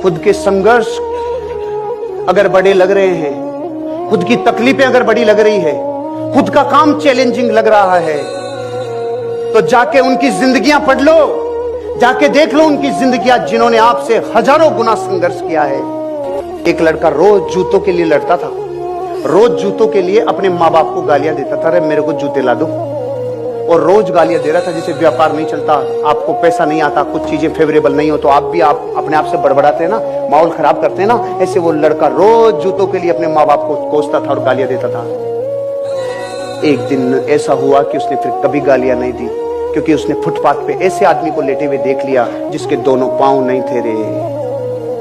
खुद के संघर्ष अगर बड़े लग रहे हैं, खुद की तकलीफें अगर बड़ी लग रही है, खुद का काम चैलेंजिंग लग रहा है, तो जाके उनकी जिंदगियां पढ़ लो, जाके देख लो उनकी जिंदगियां जिन्होंने आपसे हजारों गुना संघर्ष किया है। एक लड़का रोज जूतों के लिए लड़ता था, रोज जूतों के लिए अपने माँ बाप को गालियां देता था, अरे मेरे को जूते ला दो, और रोज गालियां दे रहा था। जैसे व्यापार नहीं चलता, आपको पैसा नहीं आता, कुछ चीजें फेवरेबल नहीं हो तो आप भी अपने आप से बड़बड़ाते हैं ना, माहौल खराब करते हैं ना, ऐसे वो लड़का रोज जूतों के लिए अपने माँ बाप को कोसता था और गालियां देता था। एक दिन ऐसा हुआ कि उसने फिर कभी गालियां नहीं दी, क्योंकि उसने फुटपाथ पे ऐसे आदमी को लेटे हुए देख लिया जिसके दोनों पांव नहीं थे रे।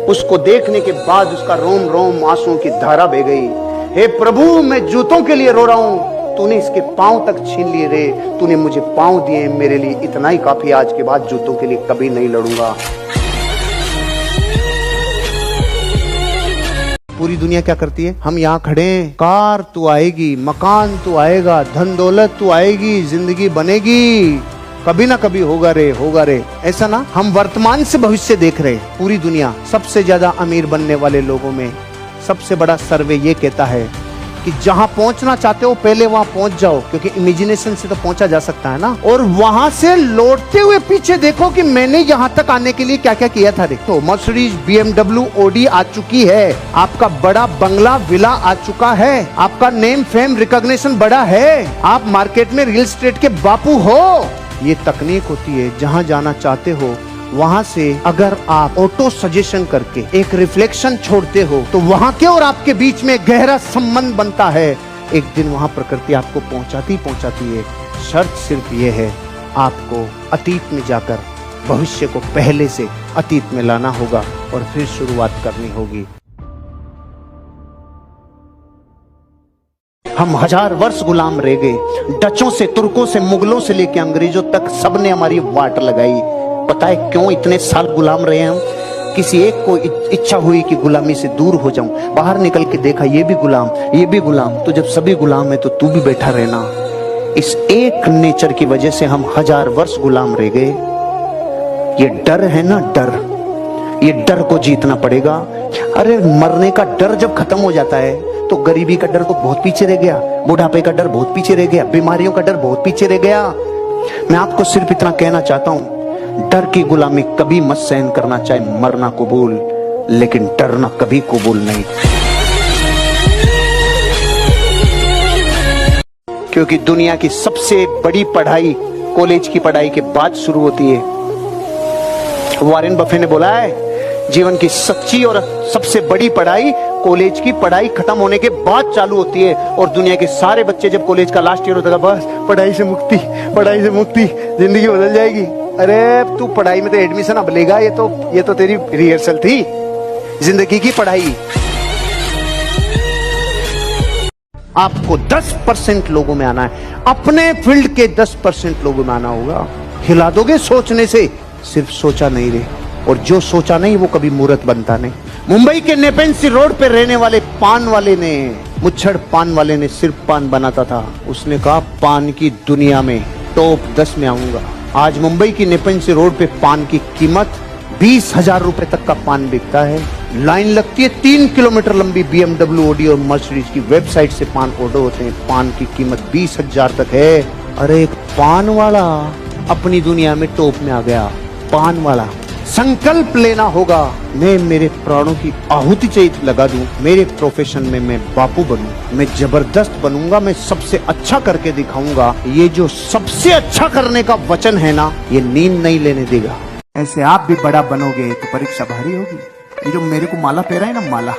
उसको देखने के बाद उसका रोम रोम आंसुओं की धारा बह गई। हे प्रभु, मैं जूतों के लिए रो रहा हूं, तूने इसके पांव तक छीन लिए रे, तूने मुझे पांव दिए, मेरे लिए इतना ही काफी, आज के बाद जूतों के लिए कभी नहीं लड़ूंगा। पूरी दुनिया क्या करती है? हम यहाँ खड़े हैं, कार तू आएगी, मकान तू आएगा, धन दौलत तू आएगी, जिंदगी बनेगी, कभी ना कभी होगा रे, होगा रे, ऐसा ना। हम वर्तमान से भविष्य देख रहे हैं। पूरी दुनिया सबसे ज्यादा अमीर बनने वाले लोगों में सबसे बड़ा सर्वे ये कहता है कि जहां पहुंचना चाहते हो पहले वहां पहुंच जाओ, क्योंकि इमेजिनेशन से तो पहुंचा जा सकता है ना, और वहां से लौटते हुए पीछे देखो कि मैंने यहां तक आने के लिए क्या क्या किया था। देखो, मर्सिडीज, BMW, ऑडी आ चुकी है, आपका बड़ा बंगला, विला आ चुका है, आपका नेम फेम रिकॉग्निशन बड़ा है, आप मार्केट में रियल एस्टेट के बापू हो। ये तकनीक होती है, जहां जाना चाहते हो वहां से अगर आप ऑटो सजेशन करके एक रिफ्लेक्शन छोड़ते हो तो वहां के और आपके बीच में गहरा संबंध बनता है। एक दिन वहां प्रकृति आपको पहुंचाती है। शर्त सिर्फ ये है, आपको अतीत में जाकर भविष्य को पहले से अतीत में लाना होगा और फिर शुरुआत करनी होगी। हम 1000 वर्ष गुलाम रह गए, डचों से, तुर्कों से, मुगलों से लेकर अंग्रेजों तक सबने हमारी वाट लगाई। पता है क्यों इतने साल गुलाम रहे हम? किसी एक को इच्छा हुई कि गुलामी से दूर हो जाऊं, बाहर निकल के देखा ये भी गुलाम, ये भी गुलाम, तो जब सभी गुलाम है तो तू भी बैठा रहना। इस एक नेचर की वजह से हम 1000 वर्ष गुलाम रह गए। ये डर है ना, डर, ये डर को जीतना पड़ेगा। अरे मरने का डर जब खत्म हो जाता है तो गरीबी का डर तो बहुत पीछे रह गया, बुढ़ापे का डर बहुत पीछे रह गया, बीमारियों का डर बहुत पीछे रह गया। मैं आपको सिर्फ इतना कहना चाहता हूं, डर की गुलामी कभी मत सहन करना, चाहे मरना कबूल, लेकिन डरना कभी कबूल नहीं। क्योंकि दुनिया की सबसे बड़ी पढ़ाई कॉलेज की पढ़ाई के बाद शुरू होती है। वॉरेन बफे ने बोला है, जीवन की सच्ची और सबसे बड़ी पढ़ाई कॉलेज की पढ़ाई खत्म होने के बाद चालू होती है। और दुनिया के सारे बच्चे जब कॉलेज का लास्ट ईयर होता है, बस पढ़ाई से मुक्ति, पढ़ाई से मुक्ति, जिंदगी बदल जाएगी। अरे तू पढ़ाई में तो एडमिशन अब लेगा, ये तो तेरी रिहर्सल थी, जिंदगी की पढ़ाई। आपको 10% लोगों में आना है, अपने फील्ड के 10% लोगों में आना होगा। हिला दोगे सोचने से, सिर्फ सोचा नहीं रे, और जो सोचा नहीं वो कभी मूर्त बनता नहीं। मुंबई के नेपेंसी रोड पे रहने वाले पान वाले ने, मुच्छड़ पान वाले ने सिर्फ पान बनाता था। उसने कहा पान की दुनिया में टॉप 10 में आऊंगा। आज मुंबई की नेपेंसी रोड पे पान की कीमत 20,000 रुपए तक का पान बिकता है। लाइन लगती है 3 किलोमीटर लंबी। BMW, ऑडी और मर्सिडीज की वेबसाइट से पान ऑर्डर होते हैं। पान की कीमत 20,000 तक है। अरे एक पान वाला अपनी दुनिया में टॉप में आ गया। पान वाला संकल्प लेना होगा, मैं मेरे प्राणों की आहुति चाहिए लगा दूं, मेरे प्रोफेशन में मैं बापू बनूं, मैं जबरदस्त बनूंगा, मैं सबसे अच्छा करके दिखाऊंगा। ये जो सबसे अच्छा करने का वचन है ना, ये नींद नहीं लेने देगा। ऐसे आप भी बड़ा बनोगे तो परीक्षा भारी होगी। ये जो मेरे को माला पहरा है ना, माला,